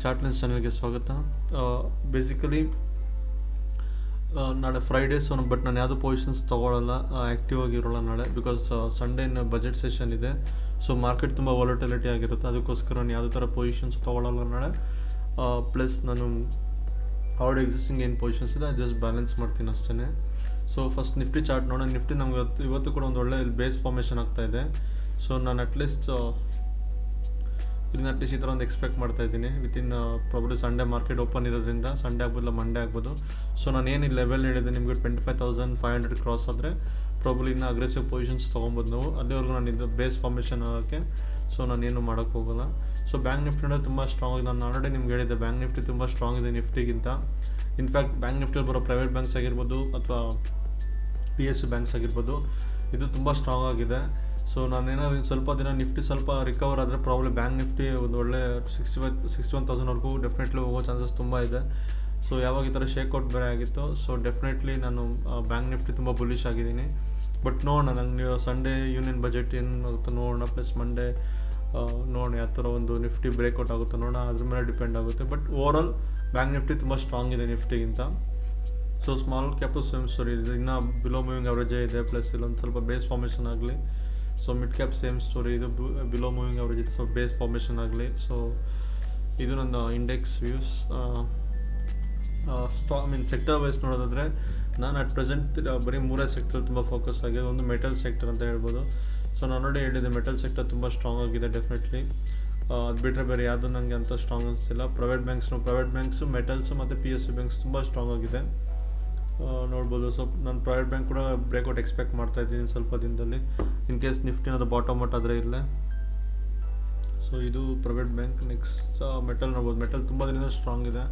ಚಾಟ್ಲೆನ್ಸ್ ಚಾನಲ್ಗೆ ಸ್ವಾಗತ. ಬೇಸಿಕಲಿ ನಾಳೆ ಫ್ರೈಡೇ, ಸೊ ಬಟ್ ನಾನು ಯಾವುದೂ ಪೊಸಿಷನ್ಸ್ ತೊಗೊಳ್ಳಲ್ಲ, ಆ್ಯಕ್ಟಿವ್ ಆಗಿರೋಲ್ಲ ನಾಳೆ. ಬಿಕಾಸ್ ಸಂಡೇ ಬಜೆಟ್ ಸೆಷನ್ ಇದೆ. ಸೊ ಮಾರ್ಕೆಟ್ ತುಂಬ ವಾಲಟಿಲಿಟಿ ಆಗಿರುತ್ತೆ, ಅದಕ್ಕೋಸ್ಕರ ನಾನು ಯಾವುದೇ ಥರ ಪೊಸಿಷನ್ಸ್ ತೊಗೊಳ್ಳಲ್ಲ ನಾಳೆ. ಪ್ಲಸ್ ನಾನು ಆಲ್ರೆಡಿ ಎಕ್ಸಿಸ್ಟಿಂಗ್ ಏನು ಪೊಸಿಷನ್ಸ್ ಇದೆ ಜಸ್ಟ್ ಬ್ಯಾಲೆನ್ಸ್ ಮಾಡ್ತೀನಿ ಅಷ್ಟೇ. ಸೊ ಫಸ್ಟ್ ನಿಫ್ಟಿ ಚಾರ್ಟ್ ನೋಡೋಣ. ನಿಫ್ಟಿ ನಮ್ಗೆ ಇವತ್ತು ಕೂಡ ಒಂದು ಒಳ್ಳೆ ಬೇಸ್ ಫಾರ್ಮೇಷನ್ ಆಗ್ತಾಯಿದೆ. ಸೊ ನಾನು ಅಟ್ಲೀಸ್ಟ್ ಈ ಥರ ಒಂದು ಎಕ್ಸ್ಪೆಕ್ಟ್ ಮಾಡ್ತಾಯಿದ್ದೀನಿ. Within probably Sunday market open ಇರೋದ್ರಿಂದ ಸಂಡೇ ಆಗ್ಬೋದಿಲ್ಲ, ಮಂಡೇ ಆಗ್ಬೋದು. ಸೊ ನಾನು ಏನು ಲೆವೆಲ್ ಹೇಳಿದೆ ನಿಮಗೆ 25,500 ಕ್ರಾಸ್ ಆದರೆ ಪ್ರಾಬ್ಲಿ ಇನ್ನೂ ಅಗ್ರೆಸಿವ್ ಪೊಸಿಷನ್ಸ್ ತೊಗೊಬೋದು ನಾವು. ಅಲ್ಲಿವರೆಗೂ ನಾನು ಇದು ಬೇಸ್ ಫಾರ್ಮೇಷನ್ ಆಗೋಕ್ಕೆ ಸೊ ನಾನೇನು ಮಾಡೋಕ್ಕೆ ಹೋಗೋಲ್ಲ. ಸೊ ಬ್ಯಾಂಕ್ ನಿಫ್ಟಿ ಅಂದರೆ ತುಂಬ ಸ್ಟ್ರಾಂಗ್ ಆಗಿದೆ. ನಾನು ಆಲ್ರೆಡಿ ನಿಮ್ಗೆ ಹೇಳಿದ್ದೆ ಬ್ಯಾಂಕ್ ನಿಫ್ಟಿ ತುಂಬ ಸ್ಟ್ರಾಂಗ್ ಇದೆ ನಿಫ್ಟಿಗಿಂತ. ಇನ್ಫ್ಯಾಕ್ಟ್ ಬ್ಯಾಂಕ್ ನಿಫ್ಟಿಯಲ್ಲಿ ಬರೋ ಪ್ರೈವೇಟ್ ಬ್ಯಾಂಕ್ಸ್ ಆಗಿರ್ಬೋದು ಅಥವಾ PSU ಬ್ಯಾಂಕ್ಸ್ ಆಗಿರ್ಬೋದು, ಇದು ತುಂಬ ಸ್ಟ್ರಾಂಗ್ ಆಗಿದೆ. ಸೊ ನಾನೇನಾದ್ರು ಸ್ವಲ್ಪ ದಿನ ನಿಫ್ಟಿ ಸ್ವಲ್ಪ ರಿಕವರ್ ಆದರೆ ಪ್ರಾಬ್ಲಿ ಬ್ಯಾಂಕ್ ನಿಫ್ಟಿ ಒಂದು ಒಳ್ಳೆ 61,000ವರೆಗೂ ಡೆಫಿನೆಟ್ಲಿ ಹೋಗೋ ಚಾನ್ಸಸ್ ತುಂಬ ಇದೆ. ಸೊ ಯಾವಾಗ ಈ ಥರ ಶೇಕ್ಔಟ್ ಬೇರೆ ಆಗಿತ್ತು, ಸೊ ಡೆಫಿನೆಟ್ಲಿ ನಾನು ಬ್ಯಾಂಕ್ ನಿಫ್ಟಿ ತುಂಬ ಬುಲಿಶ್ ಆಗಿದ್ದೀನಿ. ಬಟ್ ನೋಡೋಣ, ನಂಗೆ ಸಂಡೇ ಯೂನಿಯನ್ ಬಜೆಟ್ ಏನು ಆಗುತ್ತೆ ನೋಡೋಣ. ಪ್ಲಸ್ ಮಂಡೇ ನೋಡೋಣ ಯಾವ ಥರ ಒಂದು ನಿಫ್ಟಿ ಬ್ರೇಕ್ಔಟ್ ಆಗುತ್ತೆ ನೋಡೋಣ, ಅದ್ರ ಮೇಲೆ ಡಿಪೆಂಡ್ ಆಗುತ್ತೆ. ಬಟ್ ಓವರಾಲ್ ಬ್ಯಾಂಕ್ ನಿಫ್ಟಿ ತುಂಬ ಸ್ಟ್ರಾಂಗ್ ಇದೆ ನಿಫ್ಟಿಗಿಂತ. So small cap same story ಇದೆ, ಇನ್ನೂ ಬಿಲೋ ಮೂವಿಂಗ್ ಅವರೇಜೇ ಇದೆ. ಪ್ಲಸ್ ಇಲ್ಲೊಂದು ಸ್ವಲ್ಪ ಬೇಸ್ ಫಾರ್ಮೇಷನ್ ಆಗಲಿ. So mid cap same story, ಇದು ಬಿಲೋ ಮೂವಿಂಗ್ ಅವರೇಜ್ ಇದೆ, ಸ್ವಲ್ಪ ಬೇಸ್ ಫಾರ್ಮೇಷನ್ ಆಗಲಿ. ಸೊ ಇದು ನನ್ನ ಇಂಡೆಕ್ಸ್ ವ್ಯೂಸ್. ಸೆಕ್ಟರ್ ವೈಸ್ ನೋಡೋದಾದರೆ ನಾನು ಅಟ್ ಪ್ರೆಸೆಂಟ್ ಬರೀ 3 ಸೆಕ್ಟರ್ ತುಂಬ ಫೋಕಸ್ ಆಗಿದೆ. ಒಂದು ಮೆಟಲ್ ಸೆಕ್ಟರ್ ಅಂತ ಹೇಳ್ಬೋದು. ಸೊ ನಾನು ನೋಡಿ ಹೇಳಿದೆ ಮೆಟಲ್ ಸೆಕ್ಟರ್ ತುಂಬ ಸ್ಟ್ರಾಂಗ್ ಆಗಿದೆ ಡೆಫಿನೆಟ್ಲಿ. ಅದು ಬಿಟ್ಟರೆ ಬೇರೆ ಯಾವುದು ನನಗೆ ಅಂಥ ಸ್ಟ್ರಾಂಗ್ ಅನಿಸ್ತಿಲ್ಲ. ಪ್ರೈವೇಟ್ ಬ್ಯಾಂಕ್ಸು, ಮೆಟಲ್ಸು ಮತ್ತು PSU ಬ್ಯಾಂಕ್ಸ್ ತುಂಬ ಸ್ಟ್ರಾಂಗ್ ಆಗಿದೆ ನೋಡ್ಬೋದು. ಸೊ ನಾನು ಪ್ರೈವೇಟ್ ಬ್ಯಾಂಕ್ ಕೂಡ ಬ್ರೇಕ್ಔಟ್ ಎಕ್ಸ್ಪೆಕ್ಟ್ ಮಾಡ್ತಾಯಿದ್ದೀನಿ ಸ್ವಲ್ಪ ದಿನದಲ್ಲಿ, ಇನ್ ಕೇಸ್ ನಿಫ್ಟಿ ಅದು ಬಾಟಮ್ ಔಟ್ ಆದರೆ ಇರಲೇ. ಸೊ ಇದು ಪ್ರೈವೇಟ್ ಬ್ಯಾಂಕ್. ನೆಕ್ಸ್ಟ್ ಮೆಟಲ್ ನೋಡ್ಬೋದು, ಮೆಟಲ್ ತುಂಬ ದಿನದಿಂದ ಸ್ಟ್ರಾಂಗ್ ಇದೆ.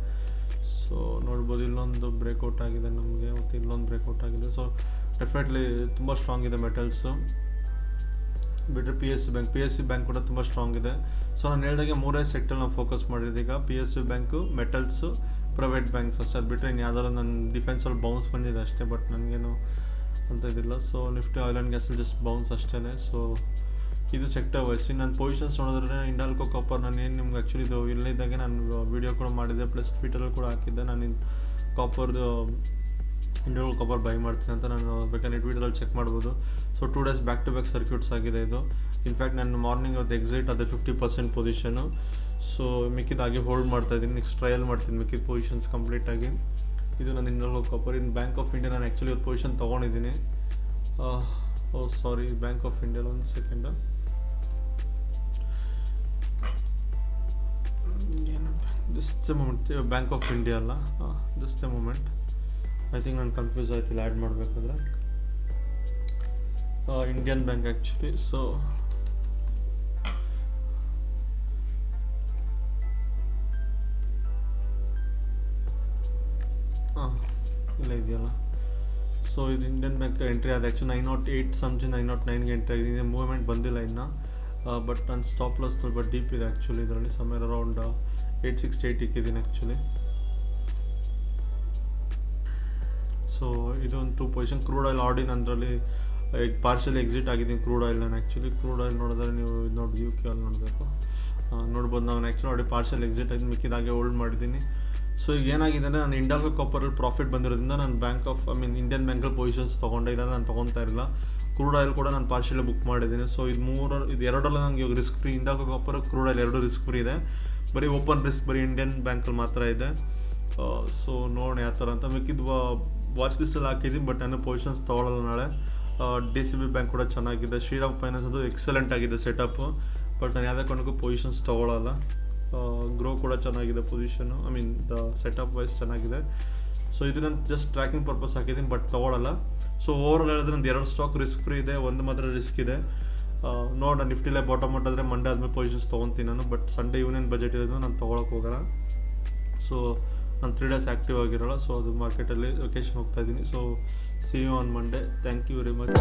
ಸೊ ನೋಡ್ಬೋದು ಇಲ್ಲೊಂದು ಬ್ರೇಕ್ಔಟ್ ಆಗಿದೆ ನಮಗೆ, ಮತ್ತು ಇಲ್ಲೊಂದು ಬ್ರೇಕ್ಔಟ್ ಆಗಿದೆ. ಸೊ ಡೆಫಿನೆಟ್ಲಿ ತುಂಬ ಸ್ಟ್ರಾಂಗ್ ಇದೆ ಮೆಟಲ್ಸು. ಬಿಟ್ಟರೆ PSU ಬ್ಯಾಂಕ್ ಕೂಡ ತುಂಬ ಸ್ಟ್ರಾಂಗ್ ಇದೆ. ಸೊ ನಾನು ಹೇಳಿದಾಗೆ 3 ಸೆಕ್ಟರ್ ನಾವು ಫೋಕಸ್ ಮಾಡಿದ್ದು ಈಗ PSU bank, metals, private banks ಅಷ್ಟೇ. ಅದು ಬಿಟ್ಟರೆ ಇನ್ನು ಯಾವ್ದಾದ್ರು ನನ್ನ ಡಿಫೆನ್ಸಲ್ಲಿ ಬೌನ್ಸ್ ಬಂದಿದೆ ಅಷ್ಟೇ, ಬಟ್ ನನಗೇನು ಅಂತ ಇದಿಲ್ಲ. ಸೊ ನಿಫ್ಟಿ ಆಯಿಲ್ ಆ್ಯಂಡ್ ಗ್ಯಾಸಲ್ಲಿ ಜಸ್ಟ್ ಬೌನ್ಸ್ ಅಷ್ಟೇ. ಸೊ ಇದು ಸೆಕ್ಟರ್ ವೈಸ್. ನನ್ನ ಪೊಸಿಷನ್ಸ್ ನೋಡಿದ್ರೆ ಇಂಡಾಲ್ಕೋ ಕಾಪರ್, ನಾನು ಏನು ನಿಮ್ಗೆ ಆ್ಯಕ್ಚುಲಿ ಇದು ಇಲ್ಲಿದ್ದಾಗೆ ನಾನು ವೀಡಿಯೋ ಕೂಡ ಮಾಡಿದ್ದೆ, ಪ್ಲಸ್ ಟ್ವಿಟರಲ್ಲಿ ಕೂಡ ಹಾಕಿದ್ದೆ. ನಾನು ಕಾಪರ್ದು ಇಂಡಾಲ್ಕೋ ಕಾಪರ್ ಬೈ ಮಾಡ್ತೀನಿ ಅಂತ. ನಾನು ಬೇಕಾದ್ರೆ ಟ್ವಿಟರಲ್ಲಿ ಚೆಕ್ ಮಾಡ್ಬೋದು. So 2 days back to back circuits ಆಗಿದೆ ಇದು. ಇನ್ಫ್ಯಾಕ್ಟ್ ನಾನು ಮಾರ್ನಿಂಗ್ ಅದು ಎಕ್ಸಿಟ್ ಅದೇ 50% ಪೊಸಿಷನು. ಸೊ ಮಿಕ್ಕಿದಾಗಿ ಹೋಲ್ಡ್ ಮಾಡ್ತಾಯಿದ್ದೀನಿ, ನೆಕ್ಸ್ಟ್ ಟ್ರಯಲ್ ಮಾಡ್ತೀನಿ ಮಿಕ್ಕಿದ ಪೊಸಿಷನ್ಸ್ ಕಂಪ್ಲೀಟಾಗಿ. ಇದು ನಾನು ಇಂಡಾಲ್ಕೋ ಕಾಪರ್. ಇನ್ನು ಬ್ಯಾಂಕ್ ಆಫ್ ಇಂಡಿಯಾ ನಾನು ಆ್ಯಕ್ಚುಲಿ ಒಂದು ಪೊಸಿಷನ್ ತೊಗೊಂಡಿದ್ದೀನಿ. ಸಾರಿ, ಬ್ಯಾಂಕ್ ಆಫ್ ಇಂಡಿಯಾ ಒಂದು second. Just a moment, Bank of India ಅಲ್ಲ, just a moment. I think ನಾನು ಕನ್ಫ್ಯೂಸ್ ಆಯ್ತಿಲ್ಲ ಆ್ಯಡ್ ಮಾಡಬೇಕಾದ್ರೆ. Indian Bank actually. ಸೊ ಇಲ್ಲ ಇದೆಯಲ್ಲ. ಸೊ ಇದು ಇಂಡಿಯನ್ ಬ್ಯಾಂಕ್ ಎಂಟ್ರಿ ಆದ ಆ್ಯಕ್ಚುಲಿ 908 ಸಮಥಿಂಗ್ 909ಗೆ ಎಂಟ್ರಿ ಆಗಿದೆ. ಮೂವ್ಮೆಂಟ್ ಬಂದಿಲ್ಲ ಇನ್ನು. ಬಟ್ ನಾನು ಸ್ಟಾಪ್ ಲಾಸ್ ಸ್ವಲ್ಪ ಡೀಪ್ ಇದೆ ಆ್ಯಕ್ಚುಲಿ ಇದರಲ್ಲಿ. ಸಮ್ವೇರ್ ಅರೌಂಡ್ 868 ಇಕ್ಕಿದ್ದೀನಿ ಆ್ಯಕ್ಚುಲಿ. ಸೊ ಇದೊಂದು 2 ಪೊಸಿಷನ್. ಕ್ರೂಡ್ ಆಯಿಲ್ ಆಲ್ರೆಡಿ ಅದರಲ್ಲಿ ಪಾರ್ಷಲಿ ಎಕ್ಸಿಟ್ ಆಗಿದ್ದೀನಿ ಕ್ರೂಡ್ ಆಯಿಲ್. ನಾನು ಆ್ಯಕ್ಚುಲಿ ಕ್ರೂಡ್ ಆಯಿಲ್ ನೋಡಿದ್ರೆ ನೀವು ಇದು ನೋಡಿ UK ಅಲ್ಲಿ ನೋಡಬೇಕು, ನೋಡ್ಬೋದು. ನಾನು ಆ್ಯಕ್ಚುಲಿ ಆಲ್ರೆಡಿ ಪಾರ್ಷಲ್ ಎಕ್ಸಿಟ್ ಆಗಿ ಮಿಕ್ಕಿದಾಗೆ ಹೋಲ್ಡ್ ಮಾಡಿದ್ದೀನಿ. ಸೊ ಈಗ ಏನಾಗಿದೆ ಅಂದರೆ ನಾನು ಇಂಡಾಲ್ಕೋ ಕಾಪರಲ್ಲಿ ಪ್ರಾಫಿಟ್ ಬಂದಿರೋದ್ರಿಂದ ನಾನು ಇಂಡಿಯನ್ ಬ್ಯಾಂಕಲ್ಲಿ ಪೊಸಿಷನ್ಸ್ ತೊಗೊಂಡೆ, ಇಲ್ಲ ನಾನು ತೊಗೊತಾ ಇರಲಿಲ್ಲ. ಕ್ರೂಡ್ ಆಯಿಲ್ ಕೂಡ ನಾನು ಪಾರ್ಷಲಿ ಬುಕ್ ಮಾಡಿದ್ದೀನಿ. ಸೊ ಇದು ಎರಡರಲ್ಲ ನನಗೆ ಇವಾಗ risk free. Hindalco copper, crude oil ಎರಡು ರಿಸ್ಕ್ ಫ್ರೀ ಇದೆ. ಬರೀ ಓಪನ್ ರಿಸ್ಕ್ ಬರೀ ಇಂಡಿಯನ್ ಬ್ಯಾಂಕಲ್ಲಿ ಮಾತ್ರ ಇದೆ. ಸೊ ನೋಡೋಣ ಯಾವ ಥರ ಅಂತ. ಮಿಕ್ಕಿದ್ದು ವಾಚ್ ಲಿಸ್ಟಲ್ಲಿ ಹಾಕಿದ್ದೀನಿ, ಬಟ್ ನಾನು ಪೊಸಿಷನ್ಸ್ ತೊಗೊಳ್ಳಲ್ಲ ನಾಳೆ. DCB ಬ್ಯಾಂಕ್ ಕೂಡ ಚೆನ್ನಾಗಿದೆ. ಶ್ರೀರಾಮ್ ಫೈನಾನ್ಸ್ ಅದು ಎಕ್ಸಲೆಂಟ್ ಆಗಿದೆ ಸೆಟಪ್ಪು, ಬಟ್ ನಾನು ಯಾವುದೇ ಕಾರಣಕ್ಕೂ ಪೊಸಿಷನ್ಸ್ ತೊಗೊಳ್ಳಲ್ಲ. ಗ್ರೋ ಕೂಡ ಚೆನ್ನಾಗಿದೆ ಪೊಸಿಷನು, ದ ಸೆಟಪ್ ವೈಸ್ ಚೆನ್ನಾಗಿದೆ. ಸೊ ಇದು ನಾನು ಜಸ್ಟ್ ಟ್ರ್ಯಾಕಿಂಗ್ ಪರ್ಪಸ್ ಹಾಕಿದ್ದೀನಿ, ಬಟ್ ತೊಗೊಳ್ಳಲ್ಲ. ಸೊ ಓವರಾಲ್ ಹೇಳಿದ್ರೆ ನಂದು 2 ಸ್ಟಾಕ್ ರಿಸ್ಕ್ ಫ್ರೀ ಇದೆ, ಒಂದು ಮಾತ್ರ ರಿಸ್ಕ್ ಇದೆ. ನೋಡೋಣ, ನಿಫ್ಟಿಲೇ ಬಾಟಮ್ ಔಟ್ ಆದರೆ ಮಂಡೇ ಆದಮೇಲೆ ಪೊಸಿಷನ್ಸ್ ತೊಗೊತೀನಿ ನಾನು. ಬಟ್ ಸಂಡೇ ಯೂನಿಯನ್ ಬಜೆಟ್ ಇರೋದು ನಾನು ತೊಗೊಳಕ್ಕೆ ಹೋಗೋಲ್ಲ. ಸೊ ನಾನು 3 ಡೇಸ್ ಆ್ಯಕ್ಟಿವ್ ಆಗಿರೋಲ್ಲ. ಸೊ ಅದು ಮಾರ್ಕೆಟಲ್ಲಿ ವೆಕೇಷನ್ ಹೋಗ್ತಾ ಇದ್ದೀನಿ. So see you on Monday. Thank you very much.